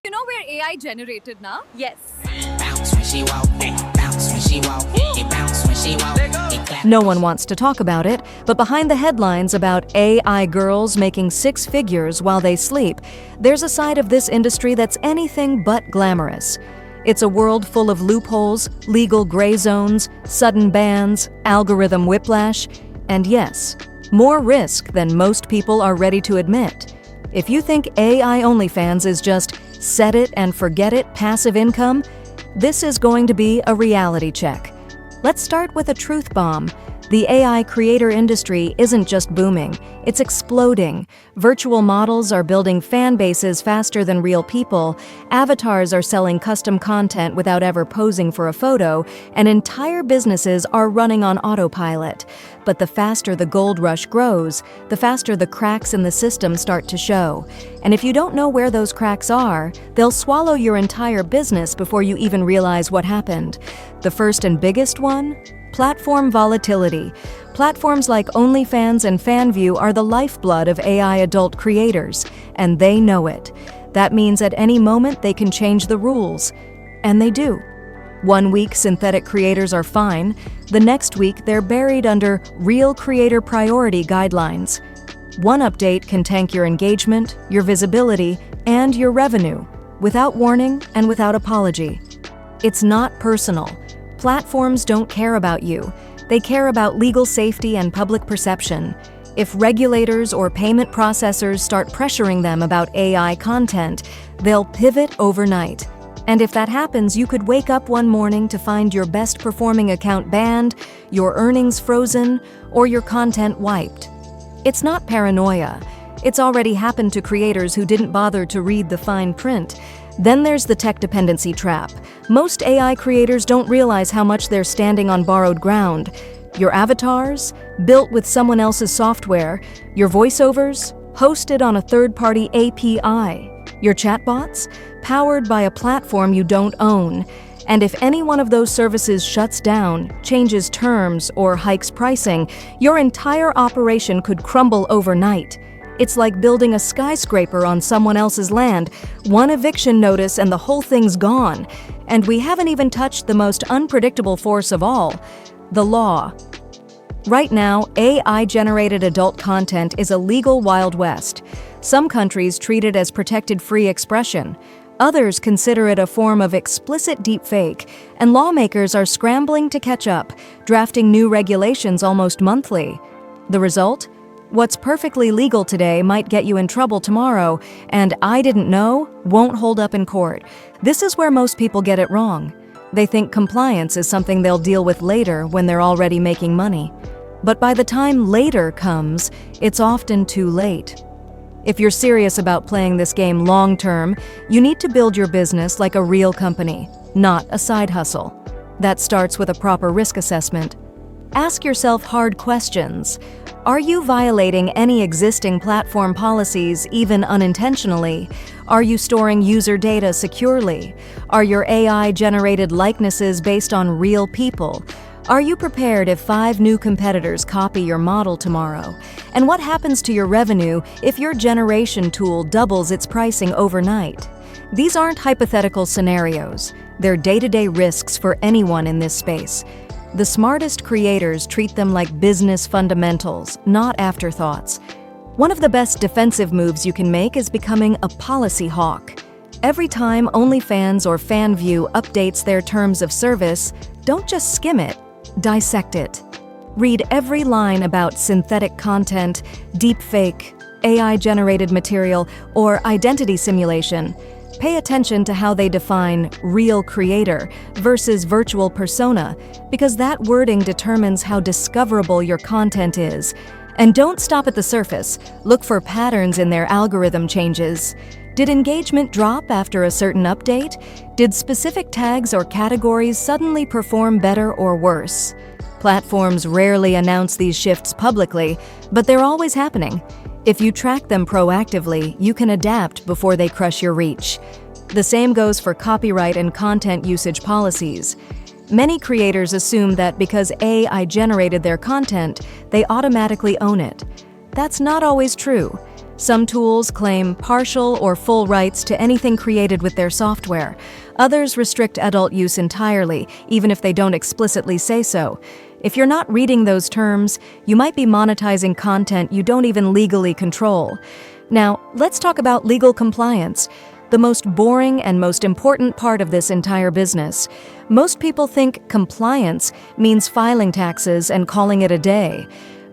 You know we're AI generated now? Yes. Bounce when she walk, bounce when she walk, it bounce when she walk, it clap. No one wants to talk about it, but behind the headlines about AI girls making six figures while they sleep, there's a side of this industry that's anything but glamorous. It's a world full of loopholes, legal gray zones, sudden bans, algorithm whiplash, and yes, more risk than most people are ready to admit. If you think AI-OnlyFans is just set it and forget it passive income, this is going to be a reality check. Let's start with a truth bomb. The AI creator industry isn't just booming, it's exploding. Virtual models are building fan bases faster than real people, avatars are selling custom content without ever posing for a photo, and entire businesses are running on autopilot. But the faster the gold rush grows, the faster the cracks in the system start to show. And if you don't know where those cracks are, they'll swallow your entire business before you even realize what happened. The first and biggest one? Platform volatility. Platforms like OnlyFans and Fanvue are the lifeblood of AI adult creators, and they know it. That means at any moment they can change the rules. And they do. One week synthetic creators are fine, the next week they're buried under real creator priority guidelines. One update can tank your engagement, your visibility, and your revenue, without warning and without apology. It's not personal. Platforms don't care about you. They care about legal safety and public perception. If regulators or payment processors start pressuring them about AI content, they'll pivot overnight. And if that happens, you could wake up one morning to find your best performing account banned, your earnings frozen, or your content wiped. It's not paranoia. It's already happened to creators who didn't bother to read the fine print. Then there's the tech dependency trap. Most AI creators don't realize how much they're standing on borrowed ground. Your avatars, built with someone else's software. Your voiceovers, hosted on a third-party API. Your chatbots, powered by a platform you don't own. And if any one of those services shuts down, changes terms, or hikes pricing, your entire operation could crumble overnight. It's like building a skyscraper on someone else's land. One eviction notice and the whole thing's gone. And we haven't even touched the most unpredictable force of all, the law. Right now, AI-generated adult content is a legal Wild West. Some countries treat it as protected free expression. Others consider it a form of explicit deepfake, and lawmakers are scrambling to catch up, drafting new regulations almost monthly. The result? What's perfectly legal today might get you in trouble tomorrow, and I didn't know won't hold up in court. This is where most people get it wrong. They think compliance is something they'll deal with later when they're already making money. But by the time later comes, it's often too late. If you're serious about playing this game long-term, you need to build your business like a real company, not a side hustle. That starts with a proper risk assessment. Ask yourself hard questions. Are you violating any existing platform policies, even unintentionally? Are you storing user data securely? Are your AI-generated likenesses based on real people? Are you prepared if 5 new competitors copy your model tomorrow? And what happens to your revenue if your generation tool doubles its pricing overnight? These aren't hypothetical scenarios. They're day-to-day risks for anyone in this space. The smartest creators treat them like business fundamentals, not afterthoughts. One of the best defensive moves you can make is becoming a policy hawk. Every time OnlyFans or Fanvue updates their terms of service, don't just skim it, dissect it. Read every line about synthetic content, deepfake, AI-generated material, or identity simulation. Pay attention to how they define real creator versus virtual persona, because that wording determines how discoverable your content is. And don't stop at the surface. Look for patterns in their algorithm changes. Did engagement drop after a certain update? Did specific tags or categories suddenly perform better or worse? Platforms rarely announce these shifts publicly, but they're always happening. If you track them proactively, you can adapt before they crush your reach. The same goes for copyright and content usage policies. Many creators assume that because AI generated their content, they automatically own it. That's not always true. Some tools claim partial or full rights to anything created with their software. Others restrict adult use entirely, even if they don't explicitly say so. If you're not reading those terms, you might be monetizing content you don't even legally control. Now, let's talk about legal compliance, the most boring and most important part of this entire business. Most people think compliance means filing taxes and calling it a day.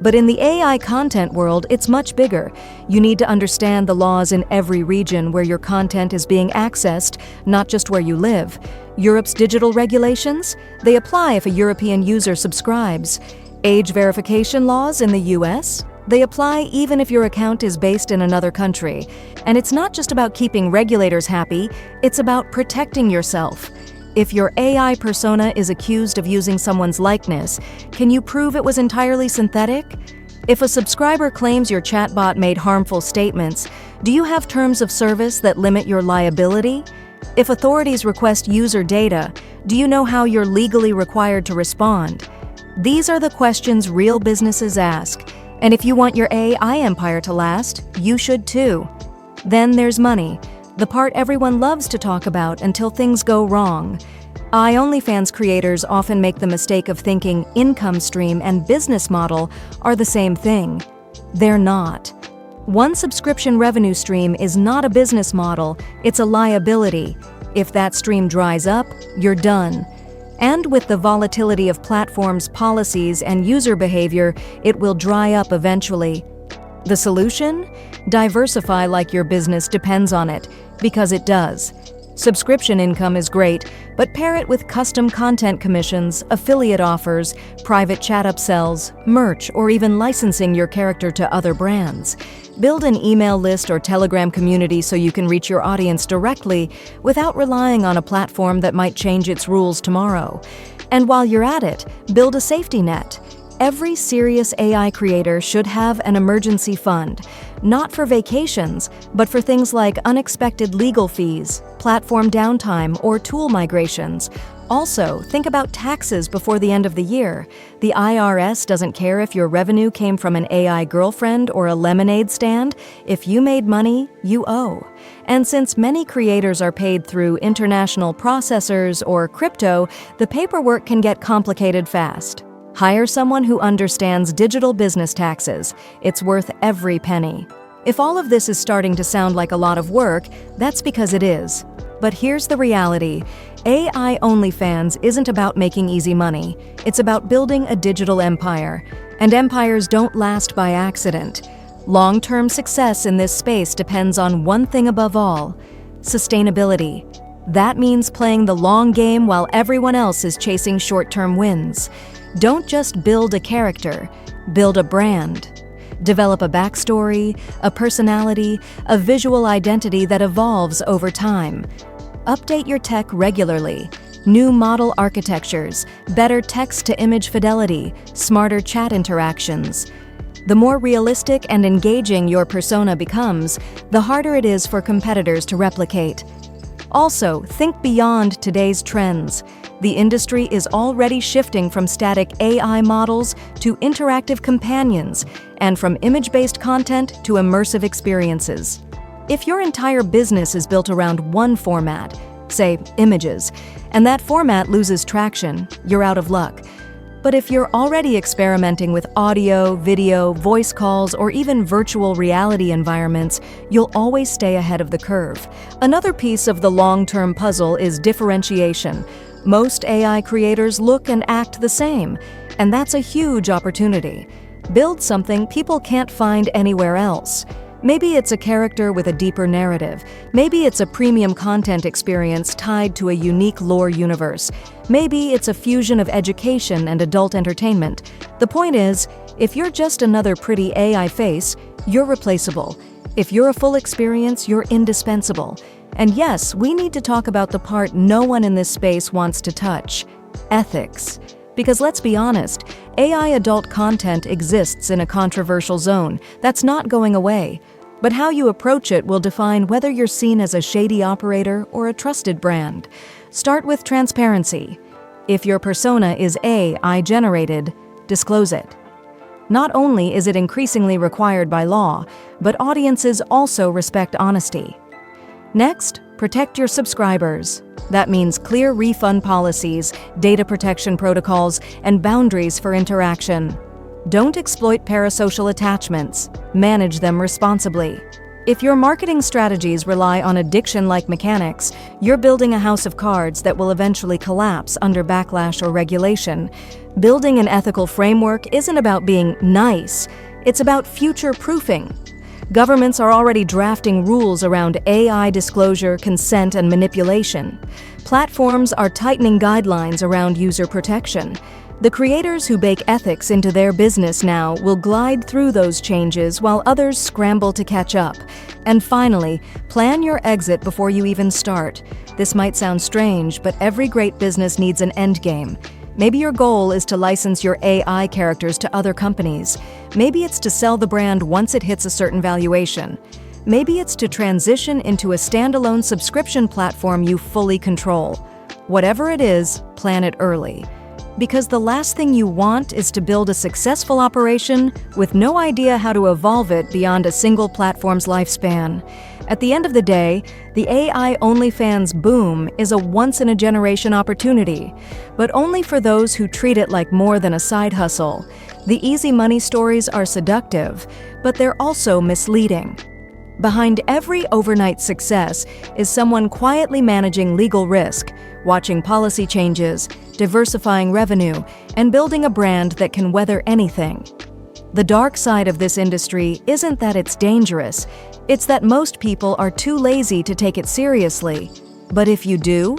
But in the AI content world, it's much bigger. You need to understand the laws in every region where your content is being accessed, not just where you live. Europe's digital regulations? They apply if a European user subscribes. Age verification laws in the US? They apply even if your account is based in another country. And it's not just about keeping regulators happy, it's about protecting yourself. If your AI persona is accused of using someone's likeness, can you prove it was entirely synthetic? If a subscriber claims your chatbot made harmful statements, do you have terms of service that limit your liability? If authorities request user data, do you know how you're legally required to respond? These are the questions real businesses ask. And if you want your AI empire to last, you should too. Then there's money, the part everyone loves to talk about until things go wrong. AI-OnlyFans creators often make the mistake of thinking income stream and business model are the same thing. They're not. One subscription revenue stream is not a business model, it's a liability. If that stream dries up, you're done. And with the volatility of platforms' policies and user behavior, it will dry up eventually. The solution? Diversify like your business depends on it, because it does. Subscription income is great, but pair it with custom content commissions, affiliate offers, private chat upsells, merch, or even licensing your character to other brands. Build an email list or Telegram community so you can reach your audience directly without relying on a platform that might change its rules tomorrow. And while you're at it, build a safety net. Every serious AI creator should have an emergency fund, not for vacations, but for things like unexpected legal fees, platform downtime, or tool migrations. Also, think about taxes before the end of the year. The IRS doesn't care if your revenue came from an AI girlfriend or a lemonade stand. If you made money, you owe. And since many creators are paid through international processors or crypto, the paperwork can get complicated fast. Hire someone who understands digital business taxes. It's worth every penny. If all of this is starting to sound like a lot of work, that's because it is. But here's the reality. AI-OnlyFans isn't about making easy money. It's about building a digital empire. And empires don't last by accident. Long-term success in this space depends on one thing above all: sustainability. That means playing the long game while everyone else is chasing short-term wins. Don't just build a character, build a brand. Develop a backstory, a personality, a visual identity that evolves over time. Update your tech regularly. New model architectures, better text-to-image fidelity, smarter chat interactions. The more realistic and engaging your persona becomes, the harder it is for competitors to replicate. Also, think beyond today's trends. The industry is already shifting from static AI models to interactive companions, and from image-based content to immersive experiences. If your entire business is built around one format, say images, and that format loses traction, you're out of luck. But if you're already experimenting with audio, video, voice calls, or even virtual reality environments, you'll always stay ahead of the curve. Another piece of the long-term puzzle is differentiation. Most AI creators look and act the same, and that's a huge opportunity. Build something people can't find anywhere else. Maybe it's a character with a deeper narrative. Maybe it's a premium content experience tied to a unique lore universe. Maybe it's a fusion of education and adult entertainment. The point is, if you're just another pretty AI face, you're replaceable. If you're a full experience, you're indispensable. And yes, we need to talk about the part no one in this space wants to touch: ethics. Because let's be honest, AI adult content exists in a controversial zone that's not going away. But how you approach it will define whether you're seen as a shady operator or a trusted brand. Start with transparency. If your persona is AI-generated, disclose it. Not only is it increasingly required by law, but audiences also respect honesty. Next, protect your subscribers. That means clear refund policies, data protection protocols, and boundaries for interaction. Don't exploit parasocial attachments. Manage them responsibly. If your marketing strategies rely on addiction-like mechanics, you're building a house of cards that will eventually collapse under backlash or regulation. Building an ethical framework isn't about being nice, it's about future-proofing. Governments are already drafting rules around AI disclosure, consent, and manipulation. Platforms are tightening guidelines around user protection. The creators who bake ethics into their business now will glide through those changes while others scramble to catch up. And finally, plan your exit before you even start. This might sound strange, but every great business needs an endgame. Maybe your goal is to license your AI characters to other companies. Maybe it's to sell the brand once it hits a certain valuation. Maybe it's to transition into a standalone subscription platform you fully control. Whatever it is, plan it early. Because the last thing you want is to build a successful operation with no idea how to evolve it beyond a single platform's lifespan. At the end of the day, the AI-OnlyFans boom is a once-in-a-generation opportunity, but only for those who treat it like more than a side hustle. The easy money stories are seductive, but they're also misleading. Behind every overnight success is someone quietly managing legal risk, watching policy changes, diversifying revenue, and building a brand that can weather anything. The dark side of this industry isn't that it's dangerous, it's that most people are too lazy to take it seriously. But if you do,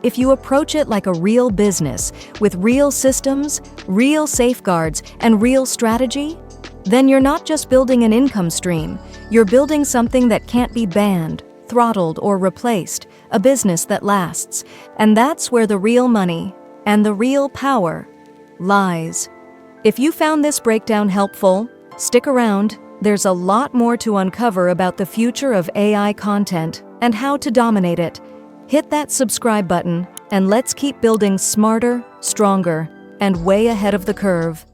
if you approach it like a real business, with real systems, real safeguards, and real strategy, then you're not just building an income stream, you're building something that can't be banned, throttled, or replaced, a business that lasts. And that's where the real money and the real power lies. If you found this breakdown helpful, stick around. There's a lot more to uncover about the future of AI content and how to dominate it. Hit that subscribe button, and let's keep building smarter, stronger, and way ahead of the curve.